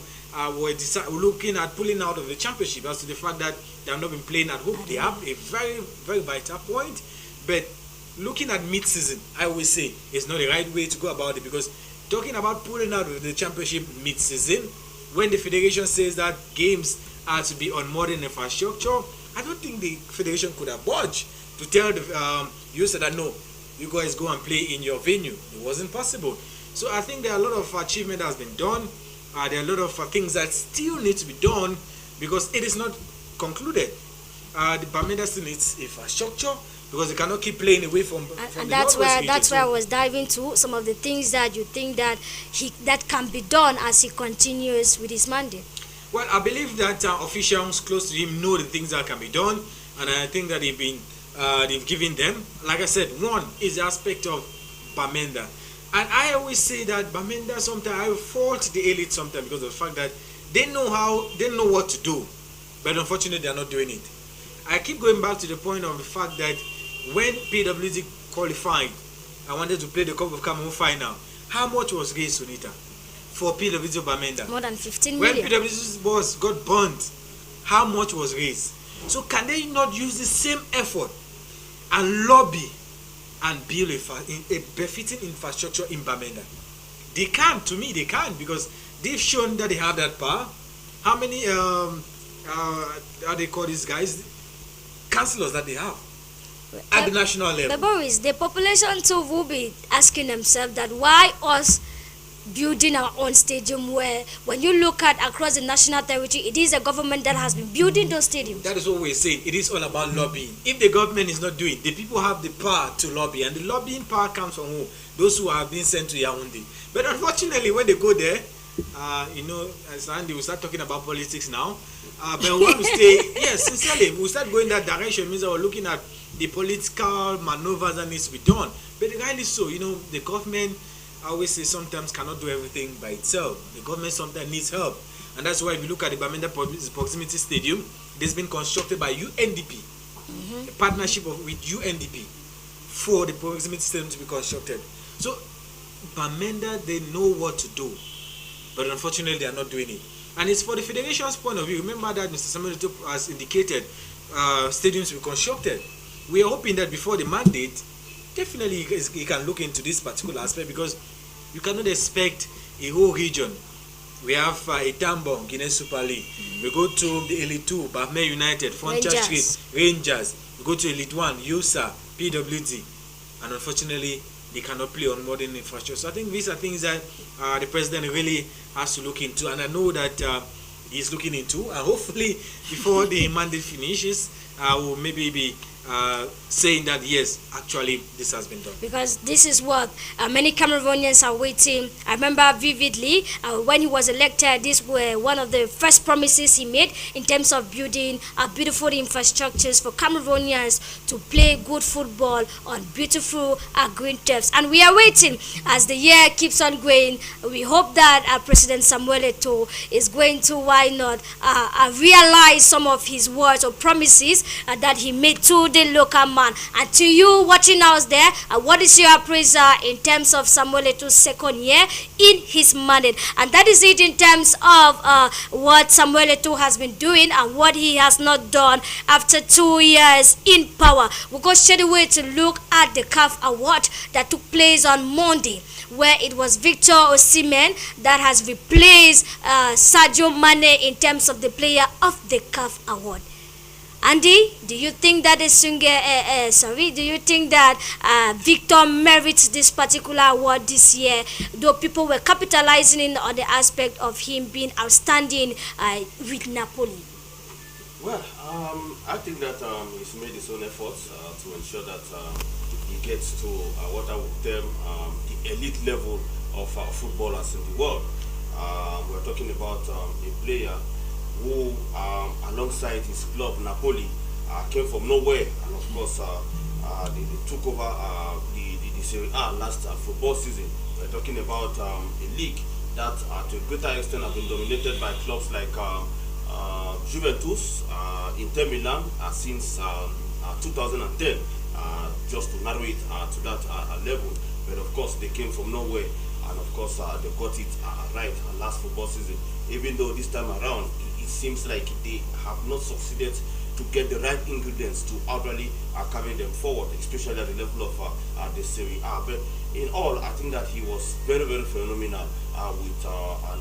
were looking at pulling out of the championship as to the fact that they have not been playing at home. They have a very, very vital point. But looking at mid-season, I always say, is not the right way to go about it, because talking about pulling out of the championship mid-season, when the federation says that games are to be on modern infrastructure, I don't think the federation could have budged to tell the user that no, you guys go and play in your venue. It wasn't possible. So I think there are a lot of achievement that has been done. There are a lot of things that still need to be done because it is not concluded. The Bamenda still needs infrastructure because they cannot keep playing away from and the that's Northwest where I region. was diving to some of the things that you think that that can be done as he continues with his mandate. Well, I believe that officials close to him know the things that can be done, and I think that they've given them. Like I said, one is the aspect of Bamenda, and I always say that Bamenda sometimes I fault the elite sometimes because of the fact that they know what to do, but unfortunately they are not doing it. I keep going back to the point of the fact that when PWD qualified, I wanted to play the Cup of Cameroon final. How much was raised, Sunita, for PWD Bamenda? More than 15 When million. PWD's boss got burnt, how much was raised? So can they not use the same effort and lobby and build a befitting infrastructure in Bamenda? They can, to me, they can, because they've shown that they have that power. How many, how they call these guys? Councillors that they have at the national level. The Boris, the population too will be asking themselves that why us building our own stadium, where when you look at across the national territory, it is the government that has been building those stadiums. That is what we're saying. It is all about lobbying. If the government is not doing, the people have the power to lobby, and the lobbying power comes from who? Those who have been sent to Yaoundé. But unfortunately, when they go there, as Andy will start talking about politics now. But we want to stay, yes, sincerely, we'll start going that direction. Means that we're looking at the political maneuvers that needs to be done. But rightly so, the government, I always say, sometimes cannot do everything by itself. The government sometimes needs help. And that's why if you look at the Bamenda Proximity Stadium, it has been constructed by UNDP, a partnership with UNDP for the Proximity Stadium to be constructed. So Bamenda, they know what to do, but unfortunately they are not doing it. And it's for the federation's point of view. Remember that Mr. Samuel Eto'o has indicated stadiums will be constructed. We are hoping that before the mandate, definitely he can look into this particular aspect, because you cannot expect a whole region. We have Itambo, Guinea Super League. We go to the Elite 2, Bafme United, Frontier Street, Rangers. We go to Elite 1, USA, PWD. And unfortunately, they cannot play on modern infrastructure. So I think these are things that the president really has to look into. And I know that he's looking into. And hopefully, before the mandate finishes, we'll maybe be saying that yes, actually this has been done. Because this is what many Cameroonians are waiting. I remember vividly when he was elected, these were one of the first promises he made in terms of building beautiful infrastructures for Cameroonians to play good football on beautiful green turfs. And we are waiting as the year keeps on going. We hope that President Samuel Eto'o is going to, why not, realize some of his words or promises that he made to the local man. And to you watching us there, what is your appraisal in terms of Samuel Eto'o's second year in his mandate? And that is it in terms of what Samuel Eto'o has been doing and what he has not done after 2 years in power. We'll go straight away to look at the CAF Award that took place on Monday, where it was Victor Osimhen that has replaced Sadio Mane in terms of the player of the CAF Award. Andy, do you think that do you think that Victor merits this particular award this year, though people were capitalizing on the aspect of him being outstanding with Napoli? Well, I think that he's made his own efforts to ensure that he gets to what I would term the elite level of footballers in the world. We're talking about a player who, alongside his club Napoli, came from nowhere, and of course they took over the Serie A last football season. We're talking about a league that to a greater extent have been dominated by clubs like Juventus, Inter Milan since 2010, just to narrow it to that level. But of course they came from nowhere, and of course they got it right last football season. Even though this time around it seems like they have not succeeded to get the right ingredients to outright carry them forward, especially at the level of the Serie A. But in all, I think that he was very, very phenomenal with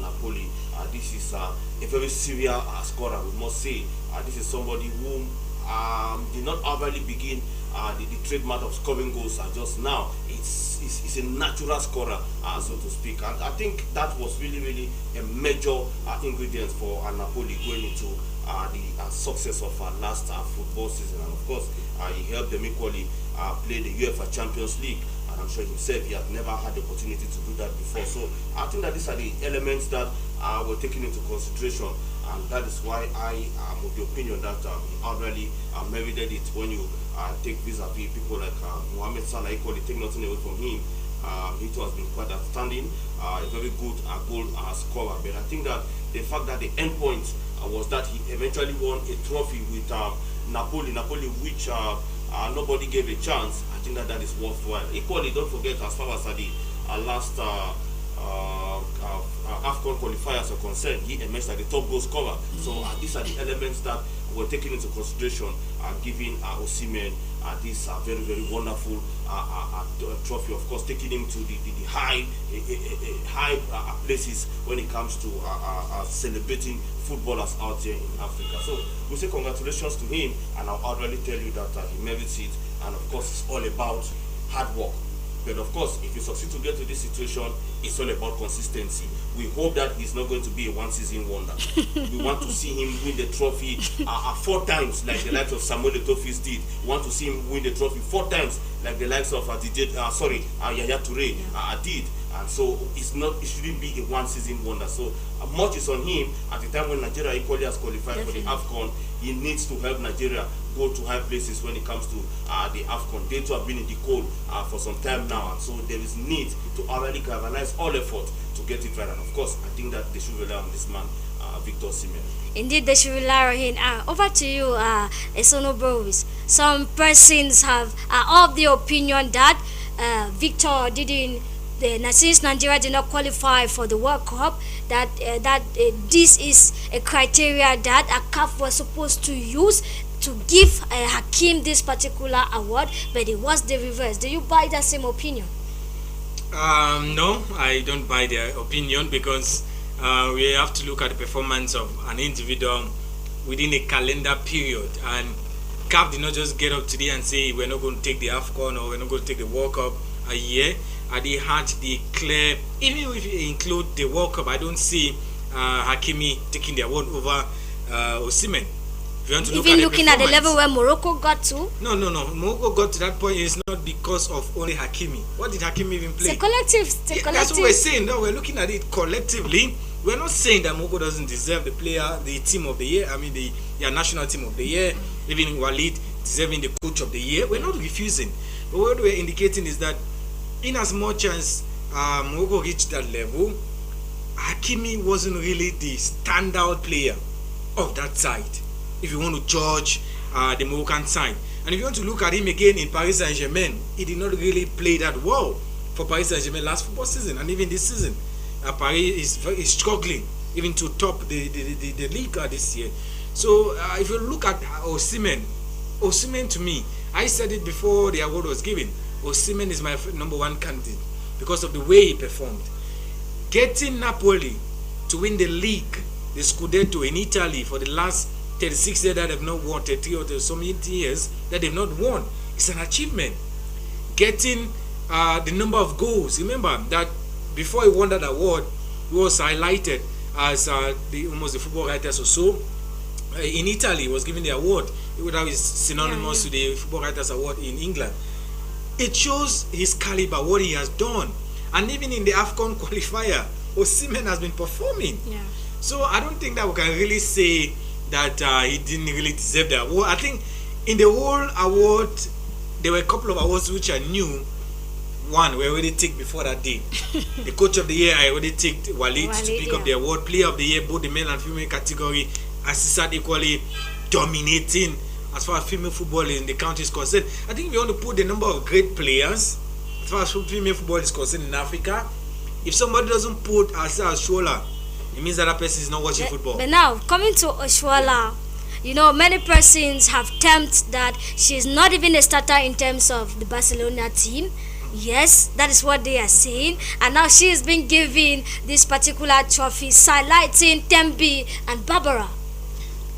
Napoli. This is a very serious scorer, we must say. This is somebody who did not outright begin the trademark of scoring goals just now. It's a natural scorer, so to speak. And I think that was really, really a major ingredient for Napoli going into the success of last football season. And of course, he helped them equally play the UEFA Champions League. And I'm sure himself he had never had the opportunity to do that before. So I think that these are the elements that were taken into consideration, and that is why I am of the opinion that he already merited it. When you take vis-a-vis people like Mohamed Salah, equally take nothing away from him. He too has been quite outstanding, a very good goal scorer. But I think that the fact that the end point was that he eventually won a trophy with Napoli, which nobody gave a chance. I think that is worthwhile. Equally, don't forget, as far as the last AFCON qualifiers are concerned, he emerged as the top goal scorer. So these are the elements that were taken into consideration, giving Osimhen this very, very wonderful trophy. Of course, taking him to the high places when it comes to celebrating footballers out there in Africa. So we say congratulations to him, and I'll already tell you that he merits it. And of course, it's all about hard work. But of course, if you succeed to get to this situation, it's all about consistency. We hope that he's not going to be a one-season wonder. We want to see him win the trophy 4 times, like the likes of Samuel Eto'o did. We want to see him win the trophy 4 times, like the likes of Yaya Toure did. And so it shouldn't be a one-season wonder. So much is on him. At the time when Nigeria equally has qualified for the AFCON, he needs to help Nigeria go to high places when it comes to the AFCON. They too have been in the cold for some time now, and so there is need to already galvanize all effort to get it right. And of course, I think that they should rely on this man, Victor Osimhen. Indeed, they should rely on him. Over to you, Esono Bros. Some persons have of the opinion that Victor didn't. Since Nigeria did not qualify for the World Cup, that this is a criteria that a CAF was supposed to use to give Hakim this particular award, but it was the reverse. Do you buy that same opinion? No, I don't buy their opinion, because we have to look at the performance of an individual within a calendar period, and CAF did not just get up today and say we're not going to take the AFCON or we're not going to take the World Cup a year. They had the clear, even if you include the World Cup, I don't see Hakimi taking the award over Osimhen. If you want to even looking at the level where Morocco got to? No. Morocco got to that point is not because of only Hakimi. What did Hakimi even play? It's a collective. That's what we're saying. No, we're looking at it collectively. We're not saying that Morocco doesn't deserve the team of the year. I mean, the national team of the year. Even Walid deserving the coach of the year. We're not refusing. But what we're indicating is that in as much as Morocco reached that level, Hakimi wasn't really the standout player of that side, if you want to judge the Moroccan side. And if you want to look at him again in Paris Saint-Germain, he did not really play that well for Paris Saint-Germain last football season, and even this season. Paris is struggling even to top the league this year. So if you look at Osimhen to me, I said it before the award was given, Osimhen is my number 1 candidate because of the way he performed. Getting Napoli to win the league, the Scudetto in Italy for the last 36 years that they've not won, 30 or so many years that they've not won, it's an achievement. Getting the number of goals, remember that before he won that award, he was highlighted as almost the football writers or so. In Italy, he was given the award. That is synonymous to the football writers award in England. It shows his caliber, what he has done. And even in the AFCON qualifier, Osimhen has been performing. So I don't think that we can really say that he didn't really deserve that award. I think in the whole award, there were a couple of awards which I knew. One we already take before that day. The coach of the year, I already take Walid to pick up the award. Player of the year, both the male and female category, assistant equally dominating as far as female football in the country is concerned. I think we want to put the number of great players as far as female football is concerned in Africa. If somebody doesn't put Oshoala, it means that person is not watching football. But now, coming to Oshoala, you know, many persons have termed that she's not even a starter in terms of the Barcelona team. Yes, that is what they are saying. And now she is being given this particular trophy, highlighting Tembi and Barbara.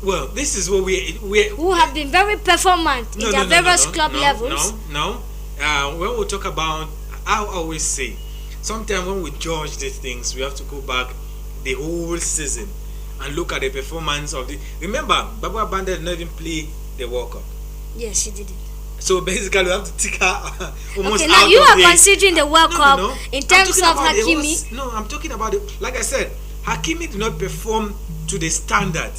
Well, this is what we who have been very performant in their various club levels. When we talk about, I always say, sometimes when we judge these things, we have to go back the whole season and look at the performance of the. Remember, Barbara Banda did not even play the World Cup. Yes, she did it. So basically, we have to take her almost okay, now out you of are the, considering the World Cup in terms of Hakimi. I'm talking about it. Like I said, Hakimi did not perform to the standard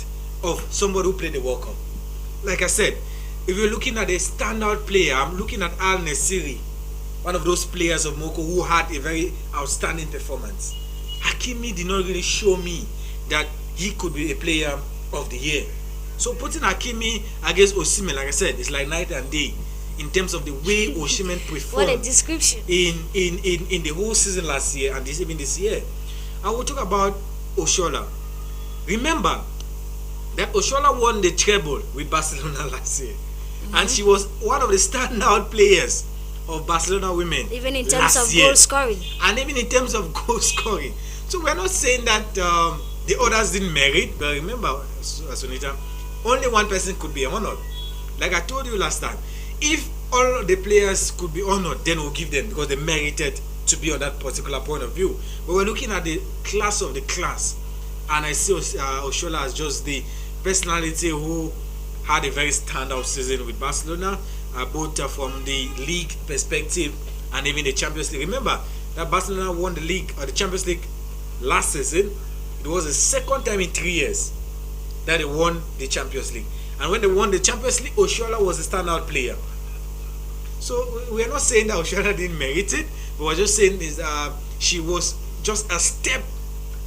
of somebody who played the World Cup. Like I said, if you're looking at a standout player, I'm looking at Al Nassiri, one of those players of Morocco who had a very outstanding performance. Hakimi did not really show me that he could be a player of the year. So putting Hakimi against Osimhen, like I said, it's like night and day in terms of the way Osimhen performed. What a description. In the whole season last year and even this year. I will talk about Oshoala. Remember that Oshoala won the treble with Barcelona last year. And she was one of the standout players of Barcelona women. Even in terms of goal scoring. And even in terms of goal scoring. So we're not saying that the others didn't merit, but remember, Sunita, only one person could be honored. Like I told you last time, if all of the players could be honored, then we'll give them because they merited to be on that particular point of view. But we're looking at the class of the class, and I see Oshoala as just the personality who had a very standout season with Barcelona, both from the league perspective and even the Champions League. Remember that Barcelona won the league or the Champions League last season. It was the second time in 3 years that they won the Champions League. And when they won the Champions League, Oshoala was a standout player. So we are not saying that Oshoala didn't merit it, but we're just saying is she was just a step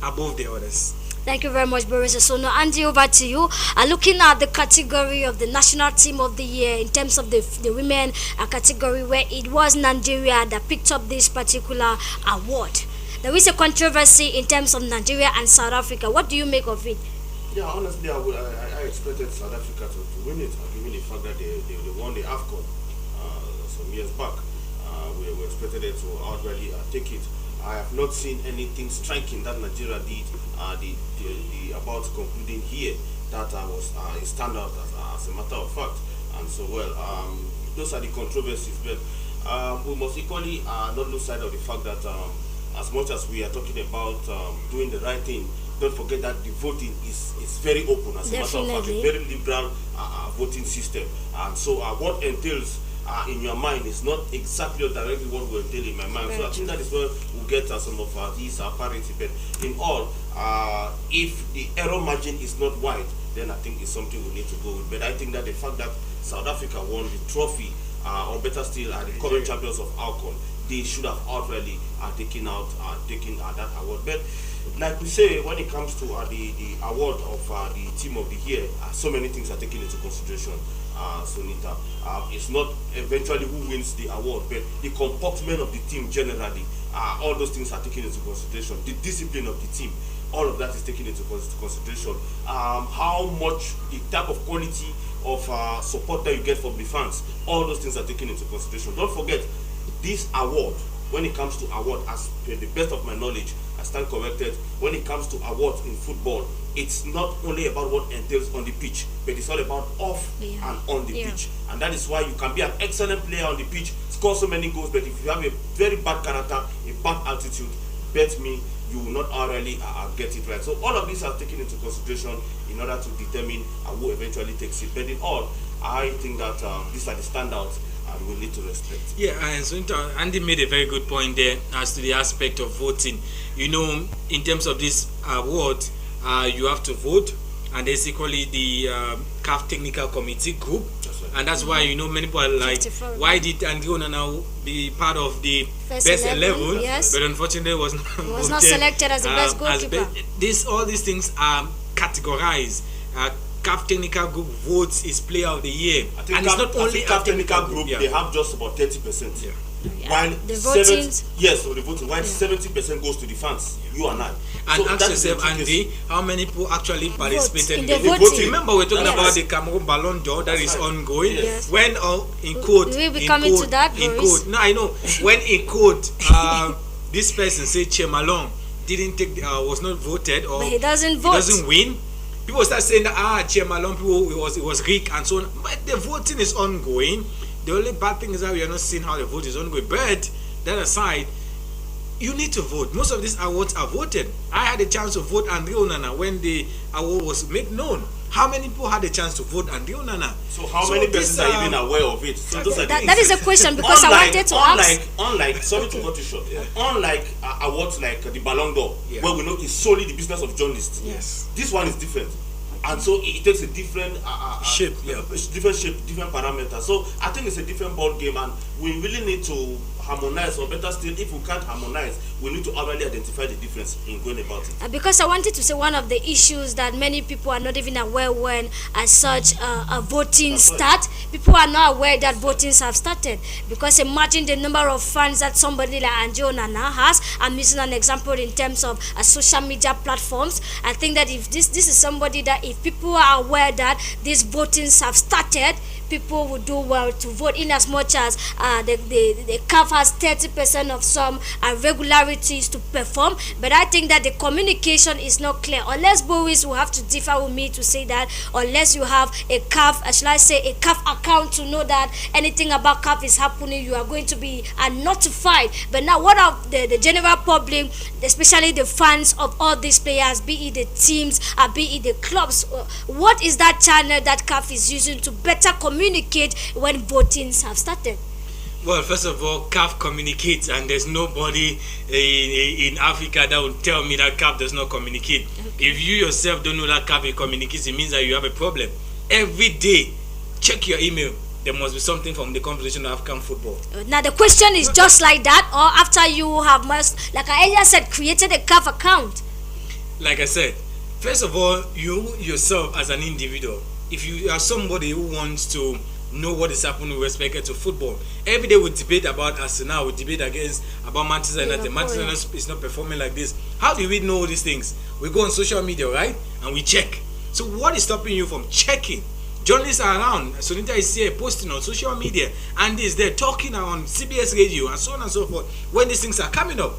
above the others. Thank you very much, Boris. So now, Andy, over to you. Looking at the category of the national team of the year in terms of the women category, where it was Nigeria that picked up this particular award. There is a controversy in terms of Nigeria and South Africa. What do you make of it? Yeah, honestly, I expected South Africa to win it, given the fact that they won the AFCON some years back. We expected them to outright take it. I have not seen anything striking that Nigeria did the about concluding here that was a standout as a matter of fact. And so, well, those are the controversies, but we must equally not lose sight of the fact that as much as we are talking about doing the right thing, don't forget that the voting is very open, as a matter of fact, a very liberal voting system. And so what entails in your mind is not exactly or directly what will entail in my mind. So I think that is where we'll get some of these parity. But in all, if the error margin is not wide, then I think it's something we need to go with. But I think that the fact that South Africa won the trophy, or better still, the current champions of AFCON, they should have outrightly taken that award. But like we say, when it comes to the award of the team of the year, so many things are taken into consideration, Sunita. It's not eventually who wins the award, but the comportment of the team generally. All those things are taken into consideration. The discipline of the team, all of that is taken into consideration. How much, the type of quality of support that you get from the fans, all those things are taken into consideration. Don't forget, this award, when it comes to award, as per the best of my knowledge, I stand corrected, when it comes to awards in football, it's not only about what entails on the pitch, but it's all about off and on the pitch. And that is why you can be an excellent player on the pitch, score so many goals, but if you have a very bad character, a bad attitude, bet me, you will not really get it right. So all of these are taken into consideration in order to determine who eventually takes it. But in all, I think that these are the standouts and we need to respect. Yeah, and so Andy made a very good point there as to the aspect of voting. You know, in terms of this award, you have to vote, and there's equally the CAF Technical Committee group, and that's why many people are like, 54. why did Andre Onana be part of the First best 11, 11? yes. But unfortunately, was not Was not voted, selected as the best goalkeeper. all these things are categorized. CAF Technical Group votes is Player of the Year, I think and it's not only CAF Technical Group, yeah. they have just about 30%. Yeah. While The voting- so the voting, while 70% goes to the fans, you and I. And So ask that is the yourself, two cases. Andy, how many people actually participated in the the voting. Remember, we're talking Yes. about the Cameroon Ballon d'Or that is ongoing. Yes. When in code, We will be in coming to code, that, in Maurice. code. No, I know. When in code, this person said Chemalong didn't take, was not voted, or But he doesn't he vote. doesn't win. People start saying that Chemalong people it was Greek and so on. But the voting is ongoing. The only bad thing is that we are not seeing how the vote is ongoing. But that aside, you need to vote. Most of these awards are voted. I had a chance to vote Andre Onana when the award was made known. How many people had a chance to vote Andre Onana? So how many persons are even aware of it? So those are the That things. is a question, because I wanted to ask. Unlike, sorry to cut you short. Unlike awards like the Ballon d'Or, Yeah. where we know it's solely the business of journalists. Yes. This one is different, and so it takes a different Shape, yeah. different shape, different parameters. So I think it's a different ball game, and we really need to harmonize, or better still, if we can't harmonize, we need to already identify the difference in going about it. Because I wanted to say one of the issues that many people are not even aware when as such a voting start. People are not aware that votings have started, because imagine the number of fans that somebody like Andre Onana has. I'm using an example in terms of social media platforms. I think that if this is somebody that if people are aware that these votings have started, people would do well to vote, in as much as the CAF has 30% of some irregularities to perform. But I think that the communication is not clear. Unless Boris will have to differ with me to say that, unless you have a CAF, shall I say, a CAF account to know that anything about CAF is happening, you are going to be notified. But now, what of the general public, especially the fans of all these players, be it the teams, be it the clubs? What is that channel that CAF is using to better communicate when votings have started? Well, first of all, CAF communicates, and there's nobody in Africa that will tell me that CAF does not communicate. Okay. If you yourself don't know that CAF communicates, it means that you have a problem. Every day, check your email. There must be something from the Confederation of African Football. Now the question is just like that, or after you have like I earlier said, created a CAF account? Like I said, first of all, you yourself as an individual, if you are somebody who wants to know what is happening with respect to football, every day we debate about Arsenal, we debate about Manchester United. Manchester United is not performing like this. How do we know these things? We go on social media, right, and we check. So what is stopping you from checking? Journalists are around. Sonita is here posting on social media, and is there talking on CBS radio and so on and so forth when these things are coming up.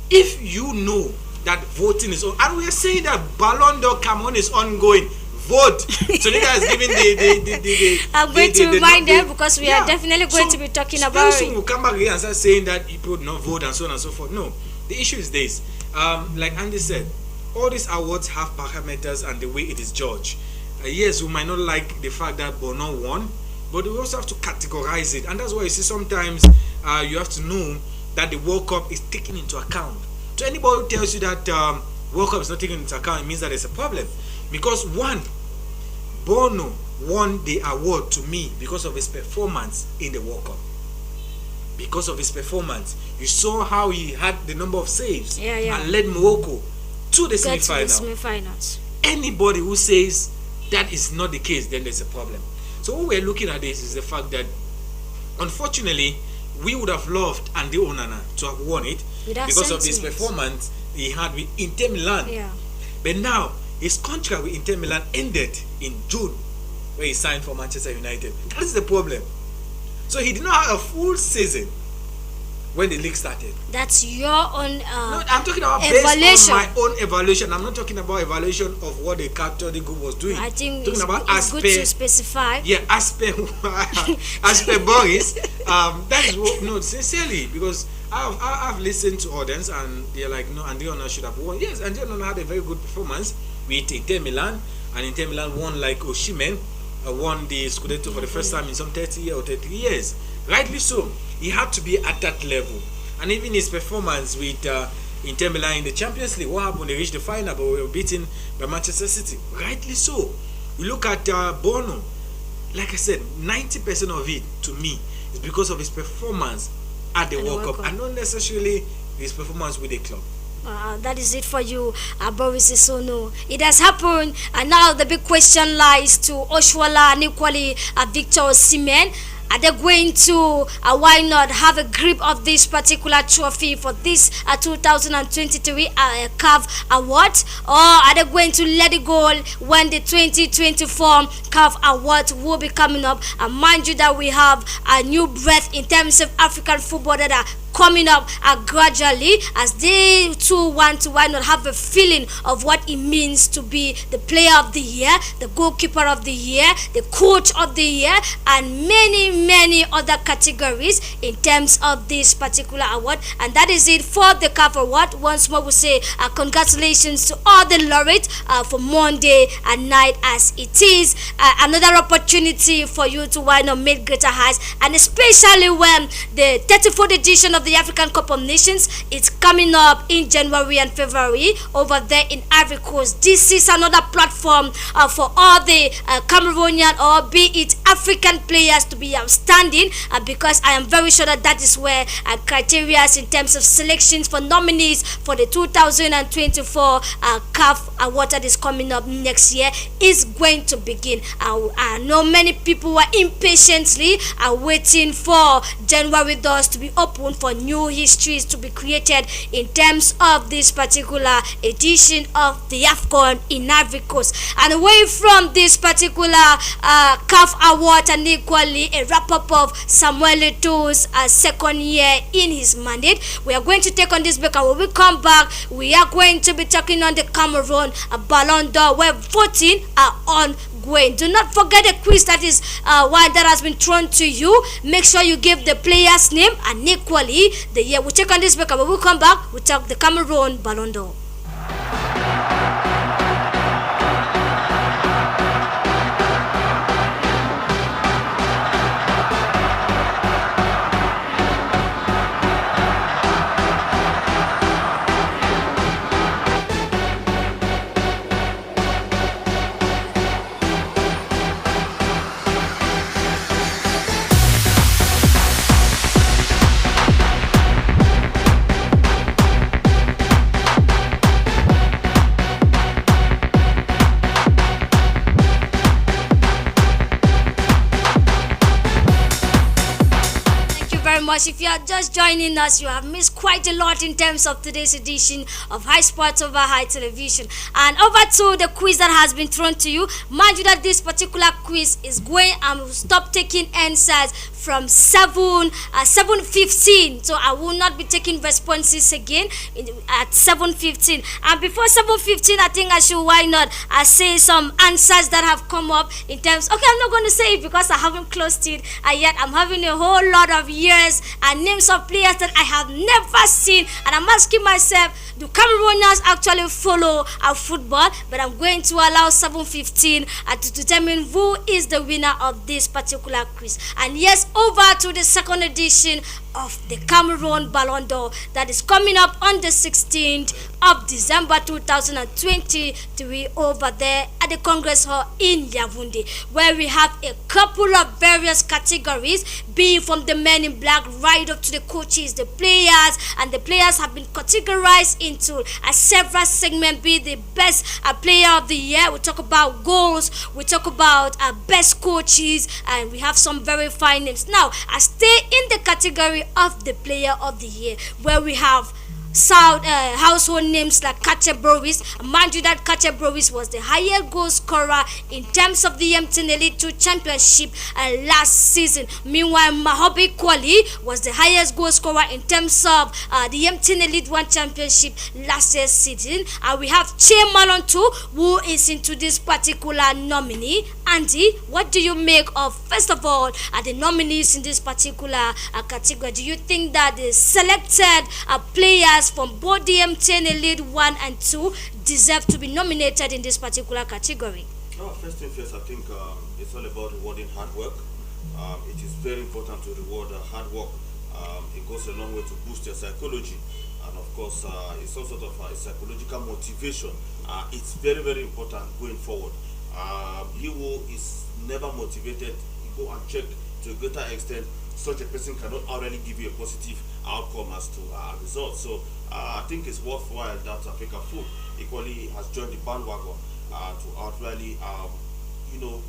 If you know that voting is on, and we are saying that Ballon d'Or Cameroon is ongoing, vote. Sonita is giving the I'm going to remind them, because we are definitely going to be talking about it. We'll come back here and start saying that people would not vote and so on and so forth. No, the issue is this. Like Andy said, all these awards have parameters and the way it is judged. Yes, we might not like the fact that Bono won, but we also have to categorize it, and that's why you see sometimes you have to know that the World Cup is taken into account. So anybody who tells you that World Cup is not taken into account, it means that there's a problem. Because one, Bono won the award to me because of his performance in the World Cup. Because of his performance, you saw how he had the number of saves and led Morocco to the semi-finals. Anybody who says that is not the case, then there's a problem. So what we're looking at this is the fact that, unfortunately, we would have loved Andre Onana to have won it because of his performance he had with Inter Milan. Yeah. But now, his contract with Inter Milan ended in June, where he signed for Manchester United. That is the problem. So he did not have a full season when the league started. That's your own no, I'm talking about based on my own evaluation. I'm not talking about evaluation of what the Catholic group was doing. I think I'm talking about it's good to specify. Yeah, as per Boris. That is what, no, sincerely, because I've listened to audience and they're like, no, Andre Onana should have won. Yes, Andre Onana had a very good performance with Inter Milan, and Inter Milan won like Osimhen won the Scudetto for the first time in some 30 or 33 years. Rightly so. He had to be at that level. And even his performance with Inter Milan in the Champions League. What happened? They reached the final, but we were beaten by Manchester City. Rightly so. We look at Bono. Like I said, 90% of it, to me, is because of his performance at the World Cup, and not necessarily his performance with the club. That is it for you, Boris Isono. It has happened, and now the big question lies to Oshoala and equally Victor Osimhen. Are they going to, why not, have a grip of this particular trophy for this 2023 CAF Award? Or are they going to let it go when the 2024 CAF Award will be coming up? And mind you that we have a new breath in terms of African football that are coming up gradually, as they too want to, why not, have a feeling of what it means to be the player of the year, the goalkeeper of the year, the coach of the year, and many other categories in terms of this particular award. And that is it for the CAF Award. Once more we say congratulations to all the laureates for Monday and night, as it is another opportunity for you to, why not, make greater heights, and especially when the 34th edition of the African Cup of Nations is coming up in January and February over there in Ivory Coast. This is another platform for all the Cameroonian, or be it African players, to be outstanding, because I am very sure that is where criteria in terms of selections for nominees for the 2024 CAF Award that is coming up next year is going to begin. I know many people are impatiently waiting for January doors to be open for new histories to be created in terms of this particular edition of the AFCON in Ivory Coast. And away from this particular CAF Award, and equally a wrap-up of Samuel Eto'o's second year in his mandate, we are going to take on this break, and when we come back, we are going to be talking on the Cameroon Ballon d'Or, where voting are on. Do not forget the quiz that is one that has been thrown to you. Make sure you give the player's name and equally the year. We'll check on this break, and when we come back, we'll talk the Cameroon Ballon d'Or. If you are just joining us, you have missed quite a lot in terms of today's edition of High Sports Over High Television. And over to the quiz that has been thrown to you. Mind you that this particular quiz is going and stop taking answers from 7:15. So I will not be taking responses again at 7:15. And before 7:15, I think I should, why not, say some answers that have come up in terms. Okay, I'm not going to say it because I haven't closed it yet. I'm having a whole lot of years and names of players that I have never seen, and I'm asking myself, do Cameroonians actually follow our football? But I'm going to allow 7:15 to determine who is the winner of this particular quiz. And yes, over to the second edition of the Cameroon Ballon d'Or that is coming up on the 16th of December 2023 over there at the Congress Hall in Yaoundé, where we have a couple of various categories, be from the men in black right up to the coaches, the players, and the players have been categorized into several segments, be the best player of the year, we talk about goals, we talk about best coaches, and we have some very fine names. Now, I stay in the category of the player of the year, where we have household names like Kache Brovis. Mind you that Kache Brovis was the highest goal scorer in terms of the MTN Elite 2 Championship last season. Meanwhile, Mahobi Kwali was the highest goal scorer in terms of the MTN Elite 1 Championship last year's season. And we have Che Malon too, who is into this particular nominee. Andy, what do you make of, first of all, the nominees in this particular category? Do you think that the selected players from both the MTN Elite 1 and 2 deserve to be nominated in this particular category? First thing first, I think it's all about rewarding hard work. It is very important to reward hard work. It goes a long way to boost your psychology. and of course, it's some sort of a psychological motivation. It's very, very important going forward. He who is never motivated, you go and check to a greater extent, such a person cannot already give you a positive outcome as to results. So I think it's worthwhile that Africa Food equally has joined the bandwagon to outrightly,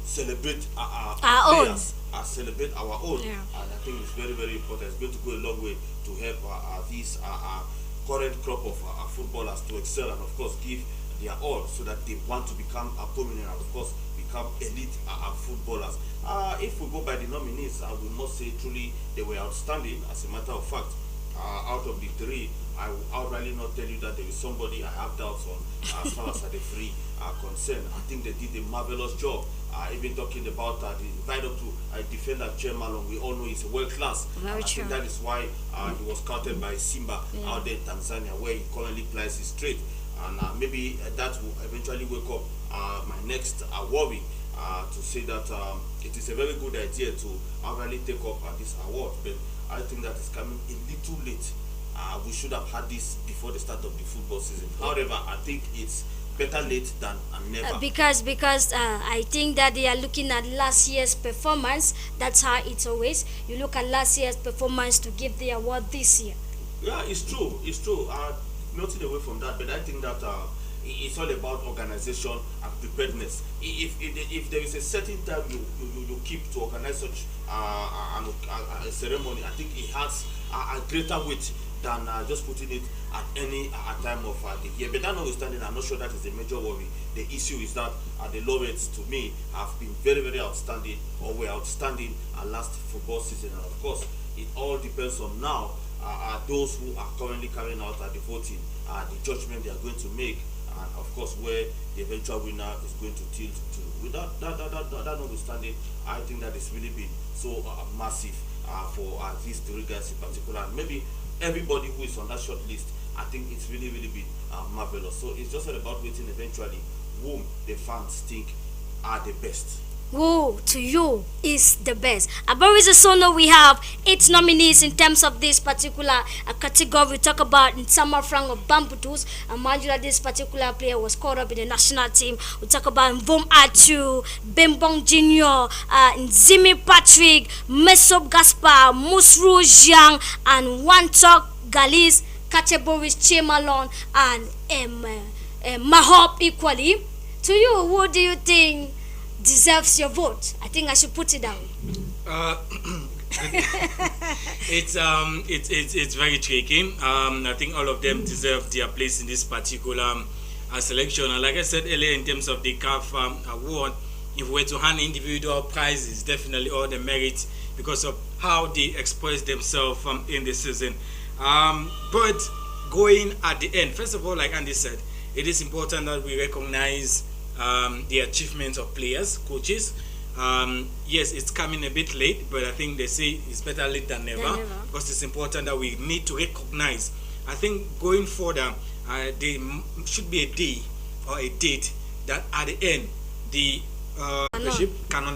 celebrate our players, celebrate our own. Yeah. And I think it's very, very important. It's going to go a long way to help these current crop of footballers to excel and, of course, give their all so that they want to become prominent and, of course, become elite footballers. If we go by the nominees, we must say truly they were outstanding. As a matter of fact, out of the three, I will outrightly not tell you that there is somebody I have doubts on as far as the three are concerned. I think they did a marvelous job. Even talking about the right up to defender Che Malone, we all know he's a world class. I think that is why he was scouted by Simba out there in Tanzania, where he currently plays his trade. And maybe that will eventually wake up my next worry to say that it is a very good idea to really take up this award, but I think that is coming a little late. We should have had this before the start of the football season. However, I think it's better late than never. Because I think that they are looking at last year's performance. That's how it's always. You look at last year's performance to give the award this year. Yeah, it's true. It's true. Nothing away from that, but I think that it's all about organization and preparedness. If there is a certain time you keep to organize such a ceremony, I think it has a greater weight than just putting it at any time of the year. But that notwithstanding, I'm not sure that is the major worry. The issue is that the laureates, to me, have been very, very outstanding, or were outstanding last football season. And of course, it all depends on now those who are currently carrying out the voting, the judgment they are going to make, and of course where the eventual winner is going to tilt to. Without that notwithstanding, I think that it's really been so massive for these three guys in particular, and maybe everybody who is on that short list. I think it's really, really been marvelous. So it's just all about waiting eventually whom the fans think are the best. Who to you is the best? Aboris Sono, we have 8 nominees in terms of this particular category. We talk about Nsama Frank of Bambutus, and mind you that this particular player was caught up in the national team. We talk about Mvom Achu, Bembong Jr., Nzimi Patrick, Mesop Gaspar, Musru Jiang, and Wantok Galis, Kateboris Chemalon, and Mahop equally. To you, who do you think deserves your vote? I think I should put it down. It's very tricky. I think all of them deserve their place in this particular selection. And like I said earlier, in terms of the CAF award, if we were to hand individual prizes, definitely all the merit because of how they express themselves in the season. But going at the end, first of all, like Andy said, it is important that we recognize the achievements of players, coaches. Yes, it's coming a bit late, but I think they say it's better late than never, because it's important that we need to recognize. I think going further, there should be a day or a date that at the end the membership cannot